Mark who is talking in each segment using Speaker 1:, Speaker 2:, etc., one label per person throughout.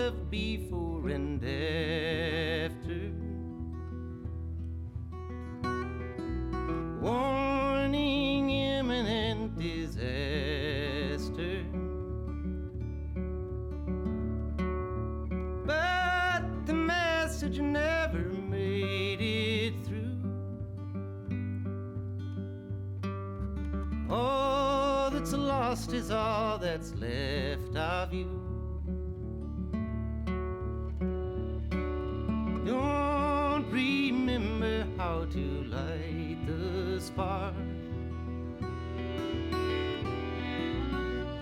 Speaker 1: of before and after. Warning imminent disaster. But the message never made it through. All that's lost is all that's left of you. Don't remember how to light the spark.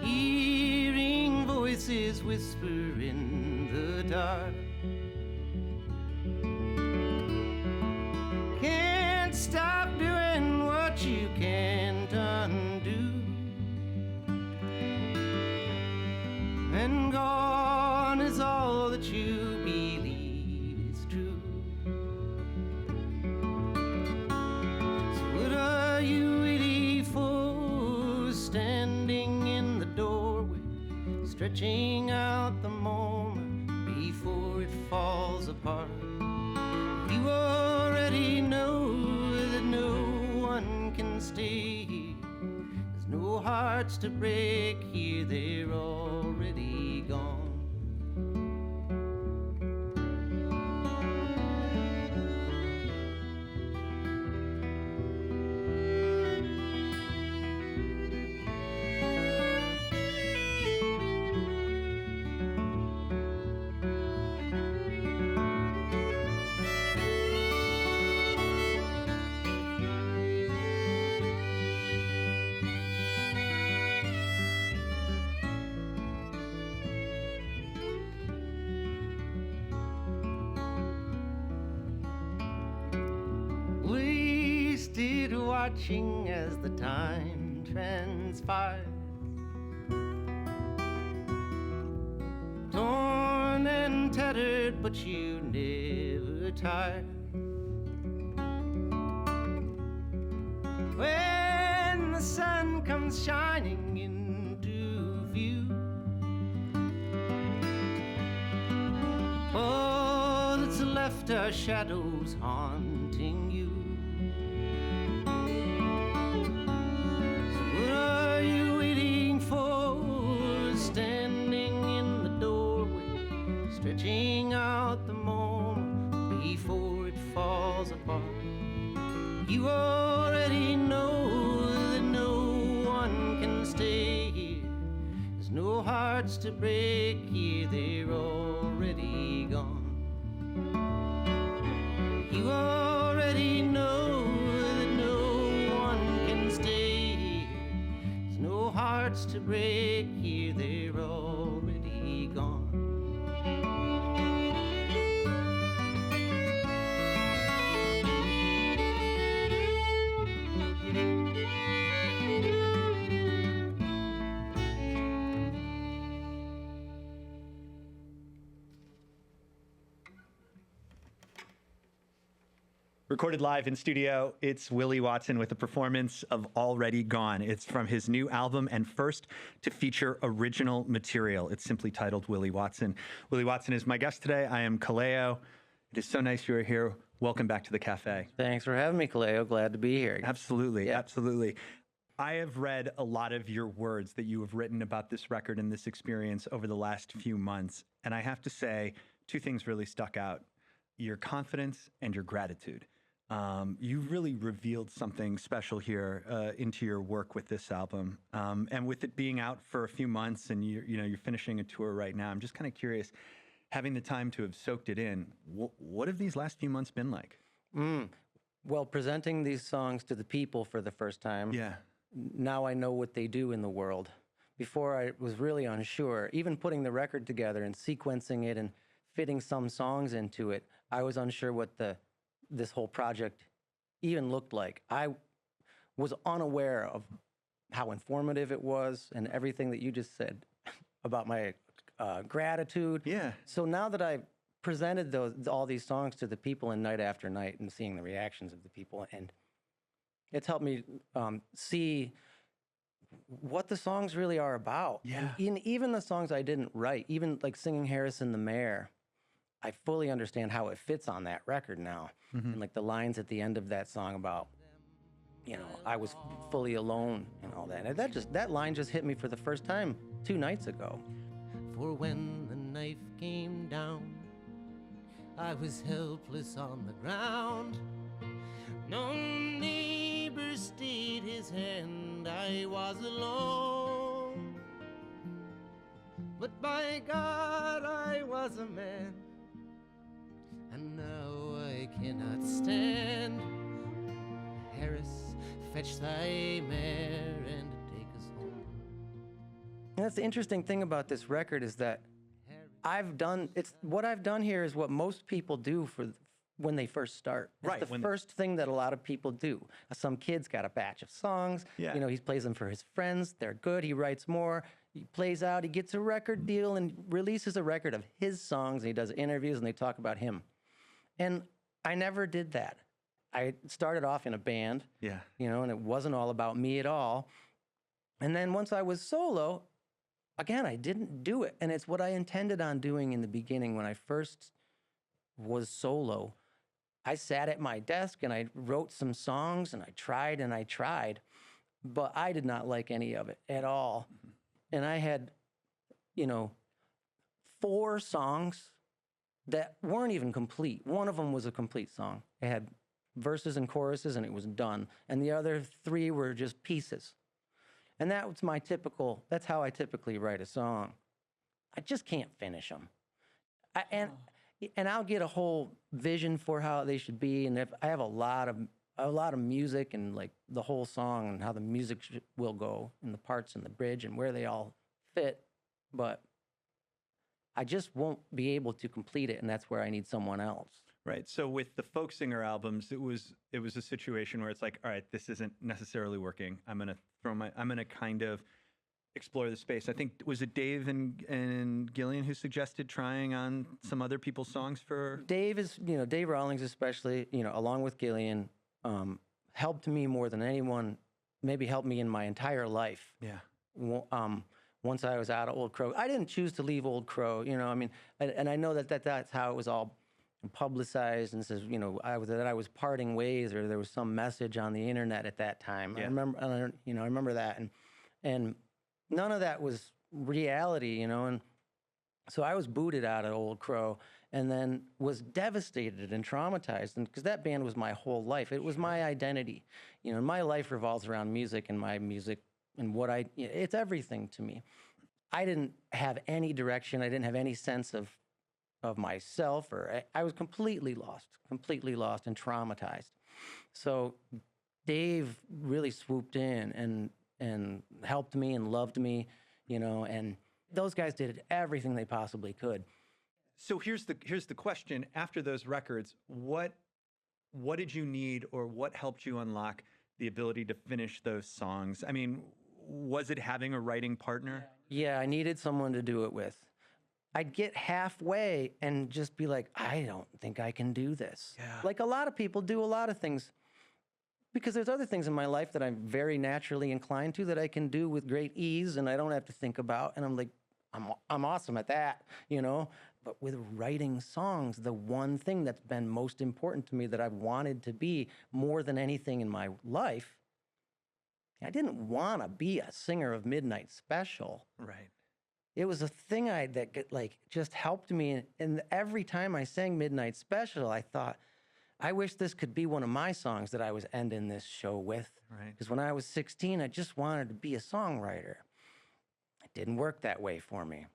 Speaker 1: Hearing voices whisper in the dark. Can't stop doing what you can't undo. And gone is all that you believe is true. So what are you waiting for, standing in the doorway, stretching out the moment before it falls apart? You already know that no one can stay here. There's no hearts to break here, they're already gone. Wasted watching as the time transpires, torn and tattered, but you never tired. When the sun comes shining into view, all that's left are shadows haunting you. So what are you waiting for, standing in the doorway, stretching out the moment before it falls apart? You already know that no one can stay here. There's no hearts to break here, they're already gone. You already know that no one can stay here. There's no hearts to break here, they're already gone.
Speaker 2: Recorded live in studio, it's Willie Watson with a performance of Already Gone. It's from his new album and first to feature original material. It's simply titled Willie Watson. Willie Watson is my guest today. I am Kallao. It is so nice you are here. Welcome back to the cafe.
Speaker 3: Thanks for having me, Kallao. Glad to be here.
Speaker 2: Absolutely, absolutely. I have read a lot of your words that you have written about this record and this experience over the last few months. And I have to say, two things really stuck out: your confidence and your gratitude. You really revealed something special here into your work with this album, and with it being out for a few months, and you're finishing a tour right now. I'm just kind of curious, having the time to have soaked it in. What have these last few months been like?
Speaker 3: Well, presenting these songs to the people for the first time.
Speaker 2: Yeah.
Speaker 3: Now I know what they do in the world. Before I was really unsure. Even putting the record together and sequencing it and fitting some songs into it, I was unsure what this whole project even looked like. I was unaware of how informative it was and everything that you just said about my gratitude.
Speaker 2: Yeah.
Speaker 3: So now that I've presented all these songs to the people in Night After Night and seeing the reactions of the people, and it's helped me see what the songs really are about.
Speaker 2: Yeah.
Speaker 3: And even the songs I didn't write, even like singing Harrison the Mayor, I fully understand how it fits on that record now. And like the lines at the end of that song about, I was fully alone and all that. And that line just hit me for the first time 2 nights ago.
Speaker 1: For when the knife came down, I was helpless on the ground. No neighbor stayed his hand, I was alone. But by God, I was a man, and now I cannot stand. Harris, fetch thy mare and take us home.
Speaker 3: And that's the interesting thing about this record is that what I've done here is what most people do for when they first start. It's
Speaker 2: Right,
Speaker 3: the first thing that a lot of people do. Some kid's got a batch of songs.
Speaker 2: Yeah.
Speaker 3: He plays them for his friends. They're good. He writes more. He plays out. He gets a record deal and releases a record of his songs. And he does interviews and they talk about him. And I never did that. I started off in a band.
Speaker 2: Yeah.
Speaker 3: And it wasn't all about me at all. And then once I was solo, again, I didn't do it. And it's what I intended on doing in the beginning when I first was solo. I sat at my desk and I wrote some songs and I tried, but I did not like any of it at all. And I had, 4 songs that weren't even complete. One of them was a complete song. It had verses and choruses and it was done. And the other 3 were just pieces. And that's how I typically write a song. I just can't finish them. And I'll get a whole vision for how they should be. And if I have a lot of music and like the whole song and how the music will go and the parts and the bridge and where they all fit. But I just won't be able to complete it. And that's where I need someone else.
Speaker 2: Right. So with the folk singer albums, it was a situation where it's like, all right, this isn't necessarily working. I'm gonna kind of explore the space. I think, was it Dave and Gillian who suggested trying on some other people's songs for?
Speaker 3: Dave Rawlings especially, along with Gillian, helped me more than anyone, maybe helped me in my entire life.
Speaker 2: Yeah.
Speaker 3: Once I was out of Old Crow, I didn't choose to leave Old Crow, and I know that's how it was all publicized and says, that I was parting ways or there was some message on the internet at that time.
Speaker 2: Yeah.
Speaker 3: I remember that. And none of that was reality, and so I was booted out of Old Crow and then was devastated and traumatized. And because that band was my whole life, it was my identity, my life revolves around music and my music and it's everything to me. I didn't have any direction. I didn't have any sense of myself, or I was completely lost and traumatized. So Dave really swooped in and helped me and loved me, and those guys did everything they possibly could.
Speaker 2: So here's the question: after those records, what did you need, or what helped you unlock the ability to finish those songs? I mean, was it having a writing partner?
Speaker 3: Yeah, I needed someone to do it with. I'd get halfway and just be like, I don't think I can do this.
Speaker 2: Yeah.
Speaker 3: Like a lot of people do a lot of things because there's other things in my life that I'm very naturally inclined to that I can do with great ease and I don't have to think about. And I'm like, I'm awesome at that, But with writing songs, the one thing that's been most important to me that I've wanted to be more than anything in my life, I didn't want to be a singer of Midnight Special.
Speaker 2: Right.
Speaker 3: It was a thing that just helped me. And every time I sang Midnight Special, I thought, I wish this could be one of my songs that I was ending this show with.
Speaker 2: Right.
Speaker 3: Because when I was 16, I just wanted to be a songwriter. It didn't work that way for me.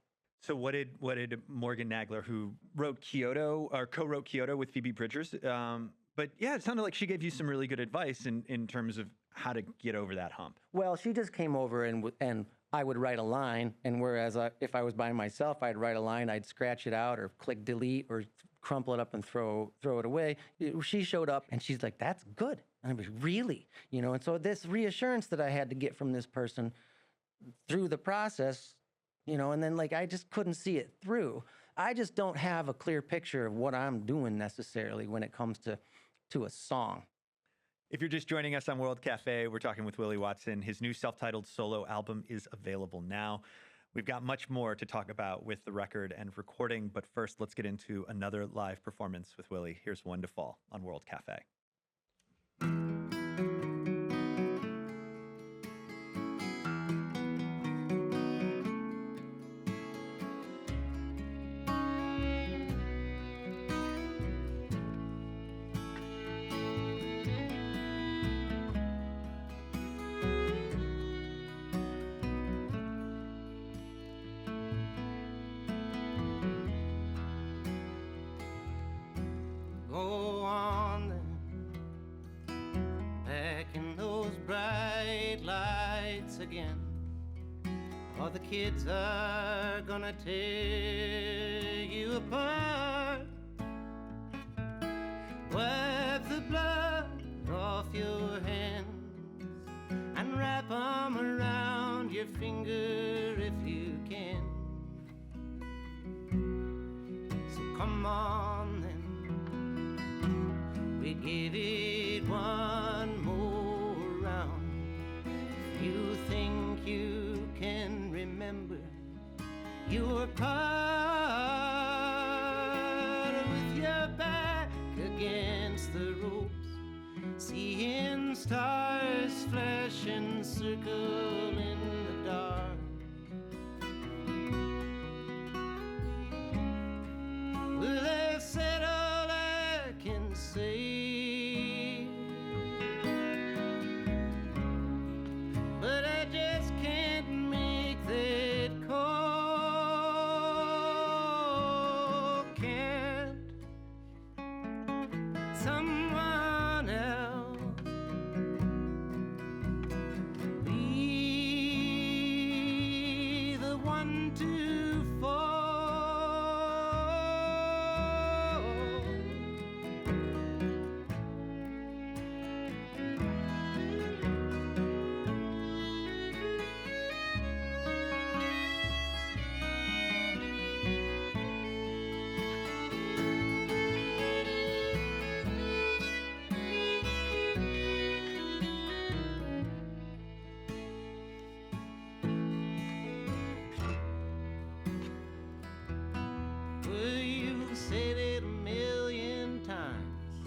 Speaker 2: So what did Morgan Nagler, who wrote Kyoto or co-wrote Kyoto with Phoebe Bridgers, but yeah, it sounded like she gave you some really good advice in terms of how to get over that hump.
Speaker 3: Well, she just came over and I would write a line, and whereas if I was by myself, I'd write a line, I'd scratch it out or click delete or crumple it up and throw it away. She showed up and she's like, "That's good." And I was really, and so this reassurance that I had to get from this person through the process, and then I just couldn't see it through. I just don't have a clear picture of what I'm doing necessarily when it comes to a song.
Speaker 2: If you're just joining us on World Cafe, we're talking with Willie Watson. His new self-titled solo album is available now. We've got much more to talk about with the record and recording, but first, let's get into another live performance with Willie. Here's One to Fall on World Cafe.
Speaker 1: Again, or the kids are gonna tear you apart. Wipe the blood off your hands and wrap 'em around your finger if you can. So come on then, we give it one more round. You think you can remember your part with your back against the ropes, seeing stars flash and circle in the dark. Well, I've said all I can say, but I just can't make that call. Can't someone else be the one to fall? Said it a million times,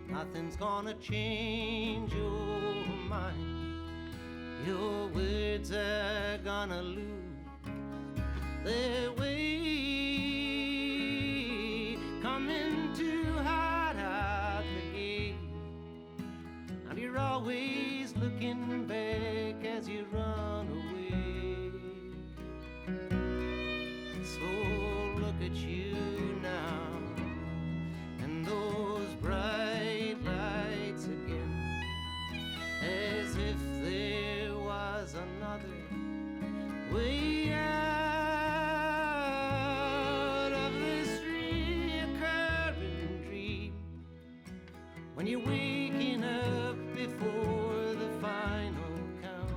Speaker 1: nothing's gonna change your mind. Your words are gonna lose their way, coming too hot out the gate, and you're always looking back as you run away. So look at you now, and those bright lights again, as if there was another way out of this reoccurring dream, when you're waking up before the final count.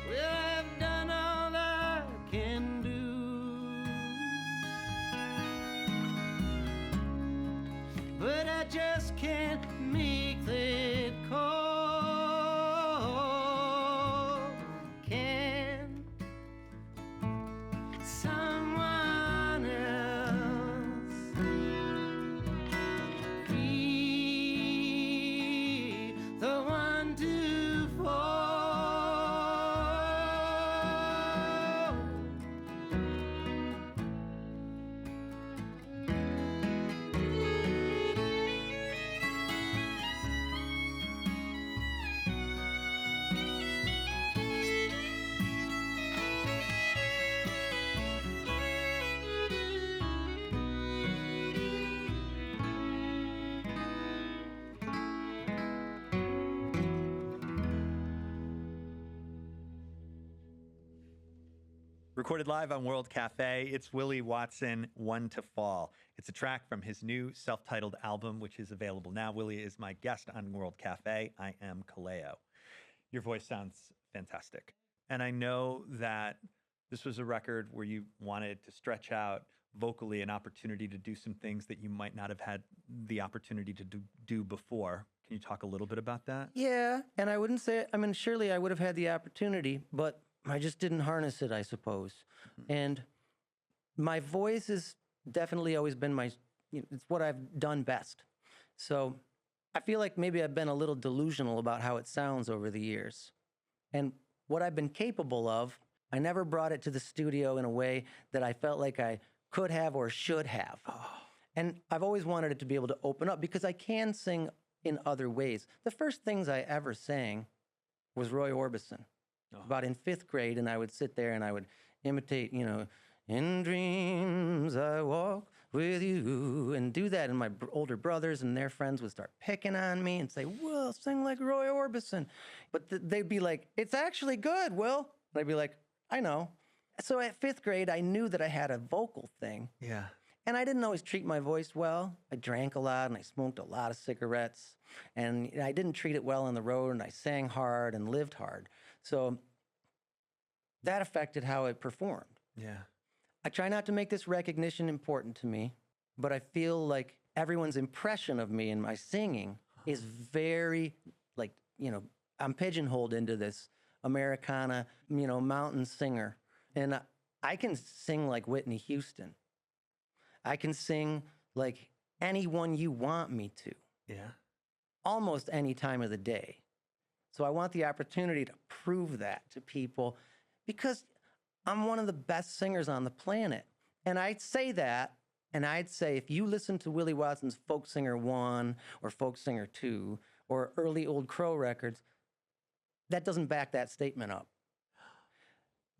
Speaker 1: Well, I've done all I can do, but I just can't make that call. Can someone else be the one to fall?
Speaker 2: Recorded live on World Cafe, it's Willie Watson, One to Fall. It's a track from his new self-titled album, which is available now. Willie is my guest on World Cafe. I am Kallao. Your voice sounds fantastic. And I know that this was a record where you wanted to stretch out vocally an opportunity to do some things that you might not have had the opportunity to do before. Can you talk a little bit about that?
Speaker 3: Yeah, and I wouldn't say, I mean, surely I would have had the opportunity, but I just didn't harness it, I suppose. And my voice has definitely always been it's what I've done best. So I feel like maybe I've been a little delusional about how it sounds over the years. And what I've been capable of, I never brought it to the studio in a way that I felt like I could have or should have. And I've always wanted it to be able to open up because I can sing in other ways. The first things I ever sang was Roy Orbison. About in 5th grade, and I would sit there and I would imitate, in dreams I walk with you, and do that. And my older brothers and their friends would start picking on me and say, Will, sing like Roy Orbison. But they'd be like, it's actually good, Will. And I'd be like, I know. So at 5th grade, I knew that I had a vocal thing.
Speaker 2: Yeah.
Speaker 3: And I didn't always treat my voice well. I drank a lot and I smoked a lot of cigarettes. And I didn't treat it well on the road, and I sang hard and lived hard. So that affected how I performed.
Speaker 2: Yeah.
Speaker 3: I try not to make this recognition important to me, but I feel like everyone's impression of me and my singing is very, I'm pigeonholed into this Americana, mountain singer. And I can sing like Whitney Houston. I can sing like anyone you want me to.
Speaker 2: Yeah.
Speaker 3: Almost any time of the day. So I want the opportunity to prove that to people because I'm one of the best singers on the planet. And I'd say that, and I'd say if you listen to Willie Watson's Folk Singer 1 or Folk Singer 2 or early Old Crow records, that doesn't back that statement up.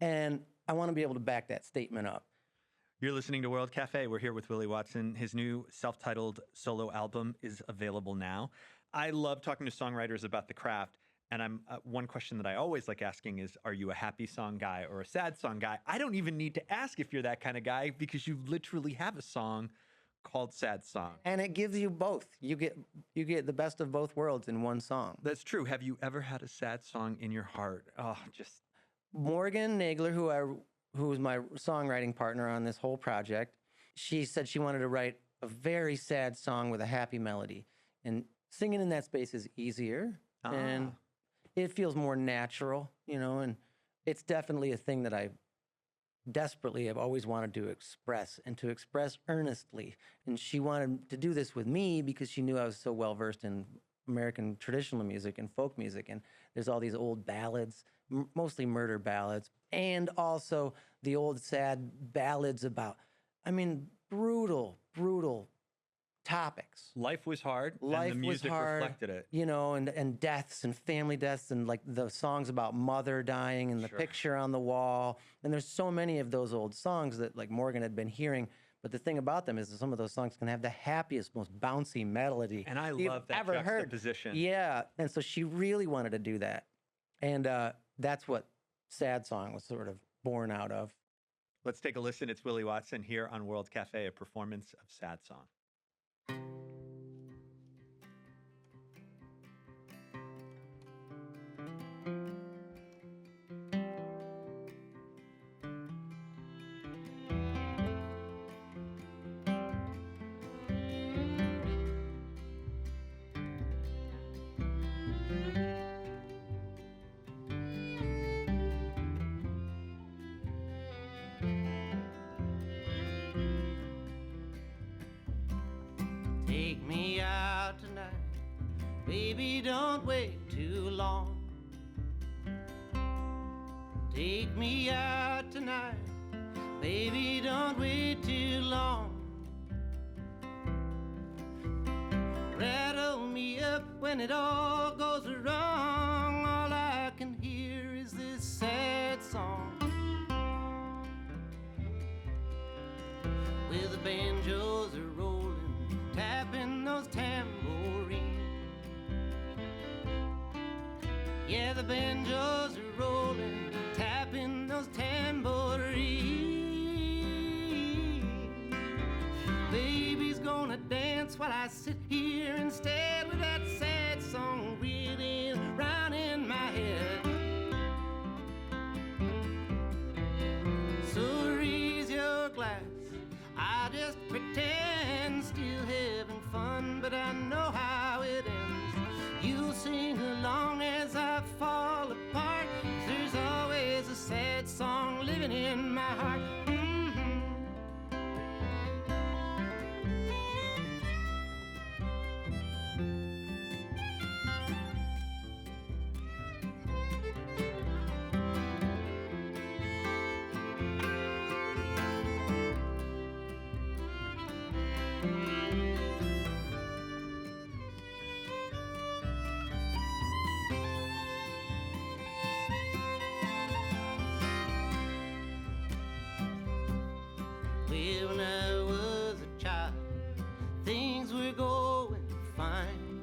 Speaker 3: And I want to be able to back that statement up.
Speaker 2: You're listening to World Cafe. We're here with Willie Watson. His new self-titled solo album is available now. I love talking to songwriters about the craft. And one question that I always like asking is, are you a happy song guy or a sad song guy? I don't even need to ask if you're that kind of guy because you literally have a song called Sad Song.
Speaker 3: And it gives you both. You get the best of both worlds in one song.
Speaker 2: That's true. Have you ever had a sad song in your heart? Oh, just...
Speaker 3: Morgan Nagler, who was my songwriting partner on this whole project, she said she wanted to write a very sad song with a happy melody. And singing in that space is easier. And it feels more natural, and it's definitely a thing that I desperately have always wanted to express and to express earnestly. And she wanted to do this with me because she knew I was so well versed in American traditional music and folk music. And there's all these old ballads, mostly murder ballads, and also the old sad ballads about, brutal topics.
Speaker 2: Life was hard,
Speaker 3: Life
Speaker 2: and the music
Speaker 3: was hard,
Speaker 2: reflected it.
Speaker 3: And deaths and family deaths and like the songs about mother dying and the picture on the wall. And there's so many of those old songs that like Morgan had been hearing. But the thing about them is that some of those songs can have the happiest, most bouncy melody.
Speaker 2: And I love that juxtaposition.
Speaker 3: Yeah. And so she really wanted to do that. And that's what Sad Song was sort of born out of.
Speaker 2: Let's take a listen. It's Willie Watson here on World Cafe, a performance of Sad Song.
Speaker 1: Take me out tonight, baby, don't wait too long. Take me out tonight, baby, don't wait too long. Rattle me up when it all goes wrong. All I can hear is this sad song with the banjos are rolling, tapping those tambourines. Yeah, the banjos are rolling, tapping those tambourines. Baby's gonna dance while I sit here instead with that sad song reeling round in my head. So raise your glass, pretend, still having fun, but I know how it ends. You'll sing along as I fall apart, 'cause there's always a sad song living in my heart. Well, when I was a child, things were going fine.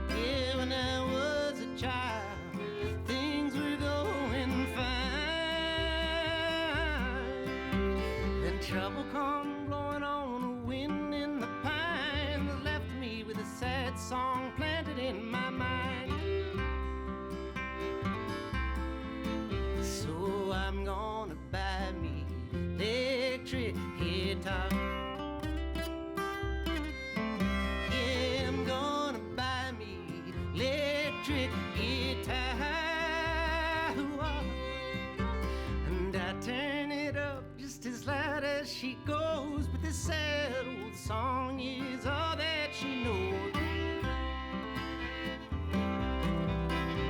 Speaker 1: Yeah, when I was a child, things were going fine. Then trouble come blowing on a wind in the pines, left me with a sad song planted in my mind. So I'm gonna buy me electric guitar. Yeah, I'm gonna buy me electric guitar. And I turn it up just as loud as she goes, but this sad old song is all that she knows.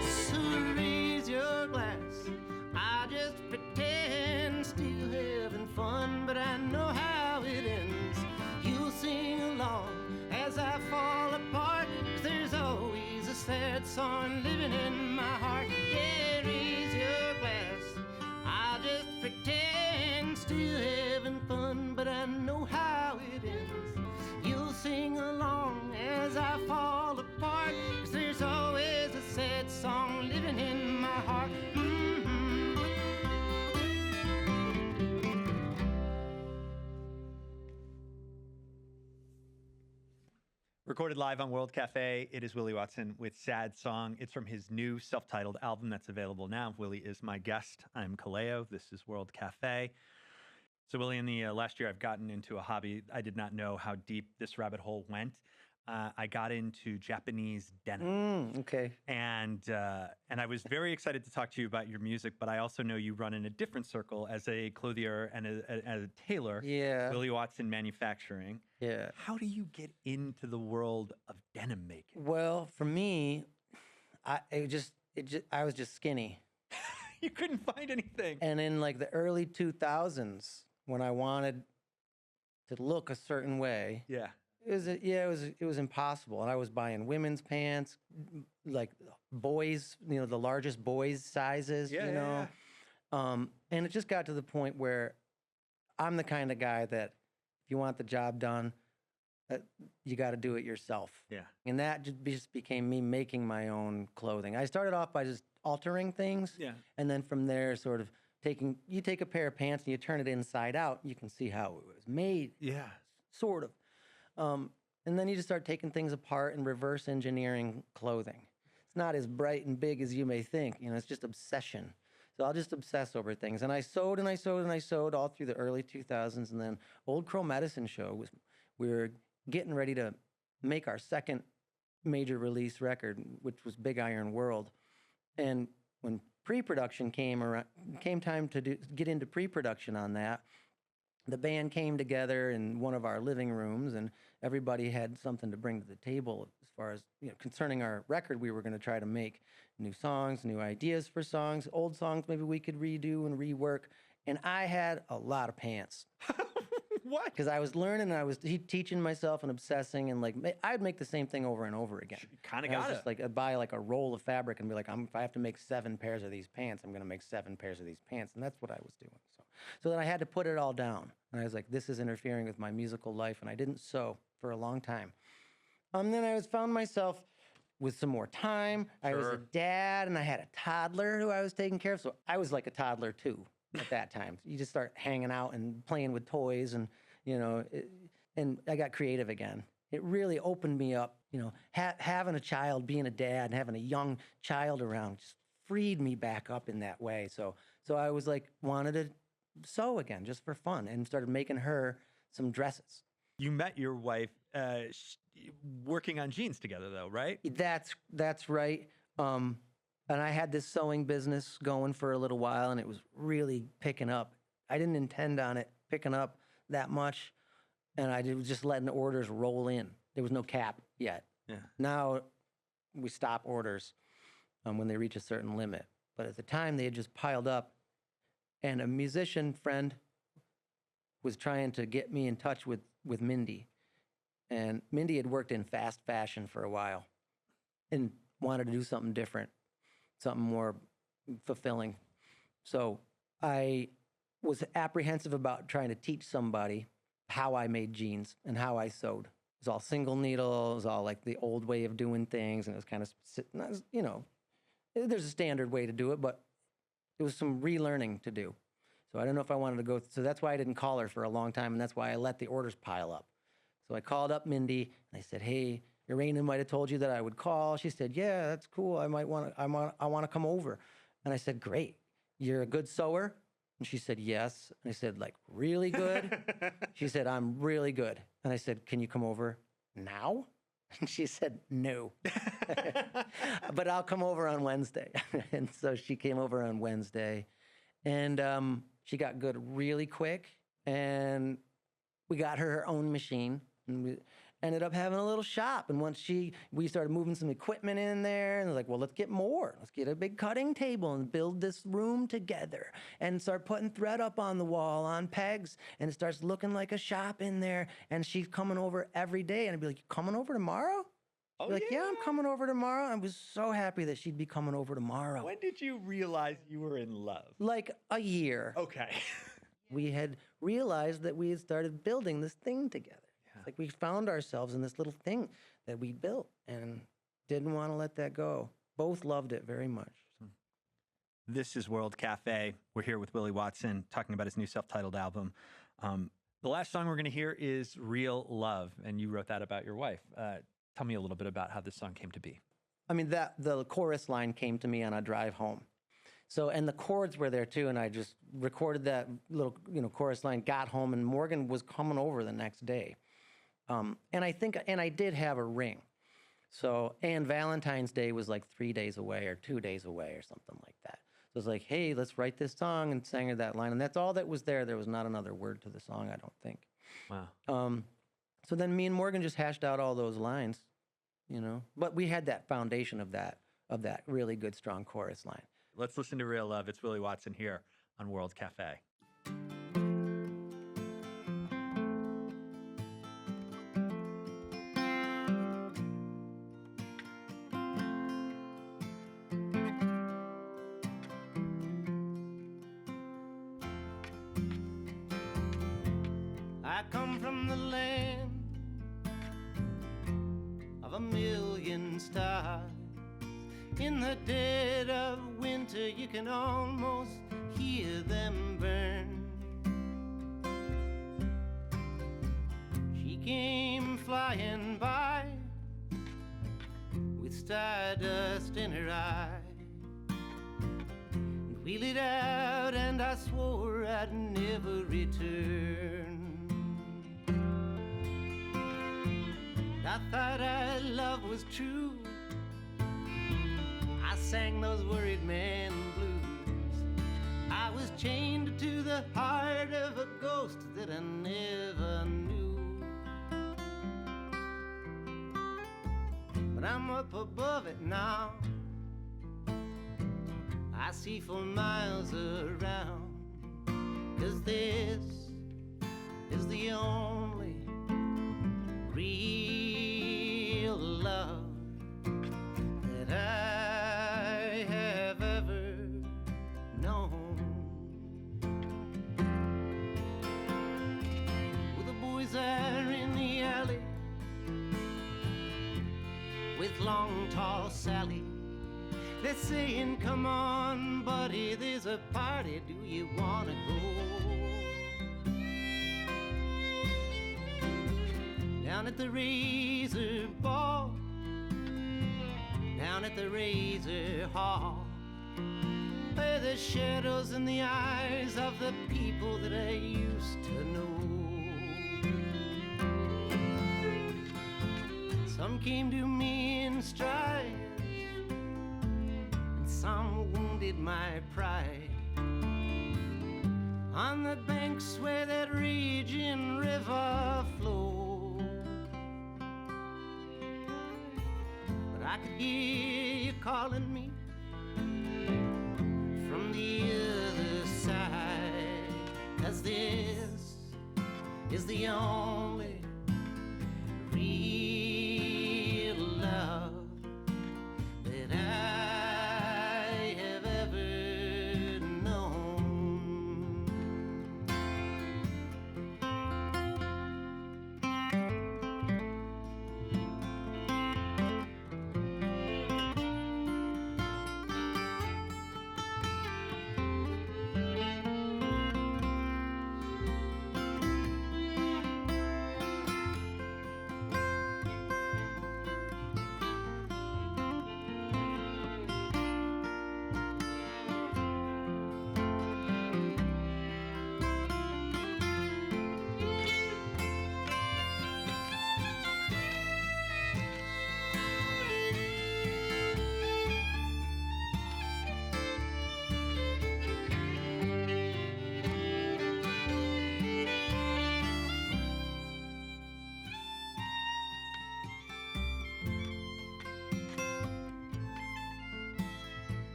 Speaker 1: So raise your glass, I just pretend, still having fun, but I know how it ends. You'll sing along as I fall apart, 'cause there's always a sad song living in my heart. Yeah, raise your glass, I just pretend, still having fun, but I know how it ends. You'll sing along as I fall apart, 'cause there's always a sad song living in my heart.
Speaker 2: Recorded live on World Cafe, it is Willie Watson with Sad Song. It's from his new self-titled album that's available now. Willie is my guest. I'm Kallao. This is World Cafe. So, Willie, in the last year, I've gotten into a hobby. I did not know how deep this rabbit hole went. I got into Japanese denim.
Speaker 3: Okay.
Speaker 2: And I was very excited to talk to you about your music, but I also know you run in a different circle as a clothier and as a tailor.
Speaker 3: Yeah.
Speaker 2: Willie Watson Manufacturing.
Speaker 3: Yeah.
Speaker 2: How do you get into the world of denim making?
Speaker 3: Well, for me, I was just skinny.
Speaker 2: You couldn't find anything.
Speaker 3: And in like the early 2000s, when I wanted to look a certain way,
Speaker 2: Yeah.
Speaker 3: it was impossible. And I was buying women's pants, like boys, the largest boys sizes,
Speaker 2: Yeah.
Speaker 3: And it just got to the point where I'm the kind of guy that if you want the job done, you got to do it yourself.
Speaker 2: Yeah.
Speaker 3: And that just became me making my own clothing. I started off by just altering things.
Speaker 2: Yeah.
Speaker 3: And then from there, sort of you take a pair of pants and you turn it inside out, you can see how it was made.
Speaker 2: Yeah.
Speaker 3: Sort of. And then you just start taking things apart and reverse engineering clothing. It's not as bright and big as you may think. It's just obsession. So I'll just obsess over things. And I sewed and I sewed and I sewed all through the early 2000s. And then Old Crow Medicine Show we were getting ready to make our second major release record, which was Big Iron World. And when pre-production came time to get into pre-production on that, the band came together in one of our living rooms, and everybody had something to bring to the table as far as concerning our record. We were going to try to make new songs, new ideas for songs, old songs maybe we could redo and rework. And I had a lot of pants.
Speaker 2: What?
Speaker 3: Because I was learning, and I was teaching myself and obsessing, and I'd make the same thing over and over again.
Speaker 2: Kind of
Speaker 3: And I
Speaker 2: got
Speaker 3: was
Speaker 2: it.
Speaker 3: just I'd buy a roll of fabric and be like, if I have to make 7 pairs of these pants, I'm going to make 7 pairs of these pants. And that's what I was doing. So then I had to put it all down. And I was like, this is interfering with my musical life. And I didn't sew for a long time. Then I found myself with some more time. I was a dad, and I had a toddler who I was taking care of. So I was like a toddler too at that time. You just start hanging out and playing with toys, and and I got creative again. It really opened me up. Having a child, being a dad, and having a young child around just freed me back up in that way. So I was wanted to sew again just for fun and started making her some dresses.
Speaker 2: You met your wife working on jeans together, though, right?
Speaker 3: That's right. And I had this sewing business going for a little while, and it was really picking up. I didn't intend on it picking up that much, and I was just letting the orders roll in. There was no cap yet.
Speaker 2: Yeah.
Speaker 3: Now we stop orders when they reach a certain limit. But at the time, they had just piled up, and a musician friend was trying to get me in touch with Mindy. And Mindy had worked in fast fashion for a while and wanted to do something different, something more fulfilling. So I was apprehensive about trying to teach somebody how I made jeans and how I sewed. It was all single needle. It was all like the old way of doing things. And it was kind of, you know, there's a standard way to do it, but it was some relearning to do. So I don't know if I wanted to go. So that's why I didn't call her for a long time. And that's why I let the orders pile up. So I called up Mindy and I said, hey, Irena might have told you that I would call. She said, yeah, that's cool. I want to come over. And I said, great. You're a good sewer? And she said, yes. And I said, like, really good? She said, I'm really good. And I said, can you come over now? And she said, no. But I'll come over on Wednesday. And so she came over on Wednesday. And she got good really quick. And we got her own machine. And we ended up having a little shop. And once we started moving some equipment in there, and like, well, let's get more. Let's get a big cutting table and build this room together and start putting thread up on the wall on pegs. And it starts looking like a shop in there. And she's coming over every day. And I'd be like, you coming over tomorrow?
Speaker 2: Oh,
Speaker 3: like, yeah, I'm coming over tomorrow. I was so happy that she'd be coming over tomorrow.
Speaker 2: When did you realize you were in love?
Speaker 3: Like a year.
Speaker 2: Okay.
Speaker 3: We had realized that we had started building this thing together. Like we found ourselves in this little thing that we built and didn't want to let that go. Both loved it very much.
Speaker 2: This is World Cafe. We're here with Willie Watson talking about his new self-titled album. The last song we're going to hear is Real Love, and you wrote that about your wife. Tell me a little bit about how this song came to be.
Speaker 3: I mean, the chorus line came to me on a drive home. So, and the chords were there too, and I just recorded that little, chorus line, got home, and Morgan was coming over the next day. And I did have a ring. So, and Valentine's Day was like 3 days away or 2 days away or something like that. So it's like, hey, let's write this song, and sang her that line. And that's all that was there. There was not another word to the song, I don't think.
Speaker 2: Wow.
Speaker 3: So then me and Morgan just hashed out all those lines, But we had that foundation of that really good, strong chorus line.
Speaker 2: Let's listen to Real Love. It's Willie Watson here on World Cafe.
Speaker 1: I come from the land of a million stars. In the dead of winter, you can almost hear them burn. She came flying by with stardust in her eye, and wheeled it out, and I swore I'd never return. I thought our love was true. I sang those worried man blues. I was chained to the heart of a ghost that I never knew. But I'm up above it now. I see for miles around, 'cause this is the only real love that I have ever known. Well, the boys are in the alley with long, tall Sally. They're saying, come on, buddy, there's a party, do you wanna go? Down at the Razor Ball, down at the Razor Hall, by the shadows in the eyes of the people that I used to know. Some came to me in strides, and some wounded my pride. On the banks where that raging river flowed, but I could hear you calling me from the other side, 'cause this is the only real love that I have ever known.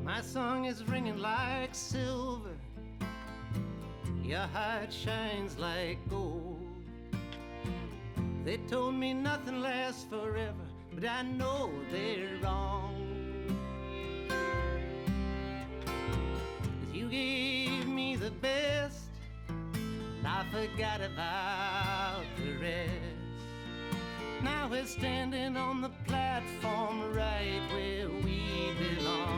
Speaker 1: My song is ringing like silver, your heart shines like gold. They told me nothing lasts forever, but I know they're wrong. 'Cause you gave me the best, and I forgot about the rest. Now we're standing on the platform right where we belong.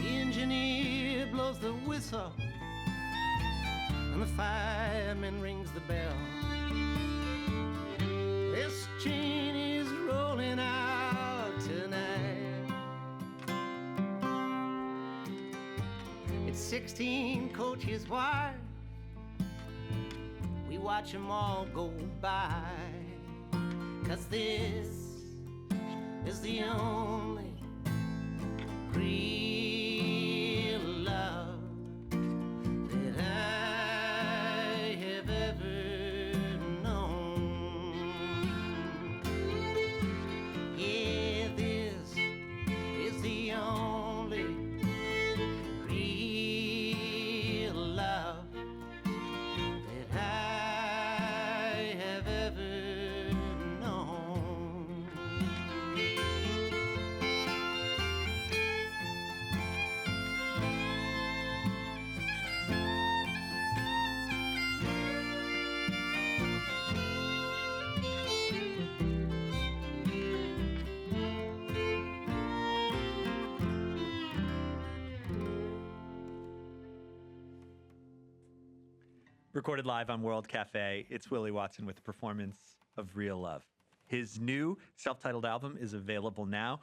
Speaker 1: The engineer blows the whistle, and the fireman rings the bell. This train is rolling out tonight. It's 16 coaches wide. We watch them all go by, 'cause this is the only real love that I have ever known. Yeah, this is the only real love that I have ever known.
Speaker 2: Recorded live on World Cafe, it's Willie Watson with a performance of Real Love. His new self-titled album is available now.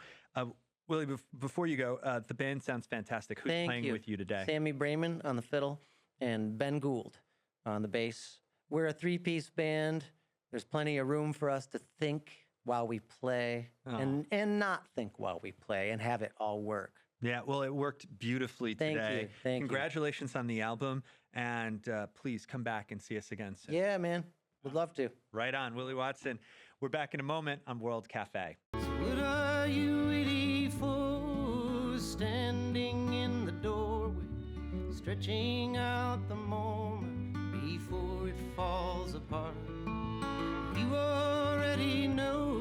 Speaker 2: Willie, before you go, the band sounds fantastic. Who's
Speaker 3: Thank
Speaker 2: playing
Speaker 3: you.
Speaker 2: with you today?
Speaker 3: Sammy Brayman on the fiddle and Ben Gould on the bass. We're a three-piece band. There's plenty of room for us to think while we play and not think while we play and have it all work.
Speaker 2: Yeah, well, it worked beautifully
Speaker 3: Thank
Speaker 2: today.
Speaker 3: you. Thank you.
Speaker 2: Congratulations on the album, and please come back and see us again soon.
Speaker 3: Yeah, man. Would love to.
Speaker 2: Right on, Willie Watson. We're back in a moment on World Cafe.
Speaker 1: What are you waiting for, standing in the doorway, stretching out the moment before it falls apart? You already know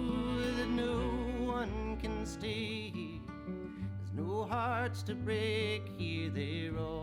Speaker 1: that no one can stay here. There's no hearts to break here, they're all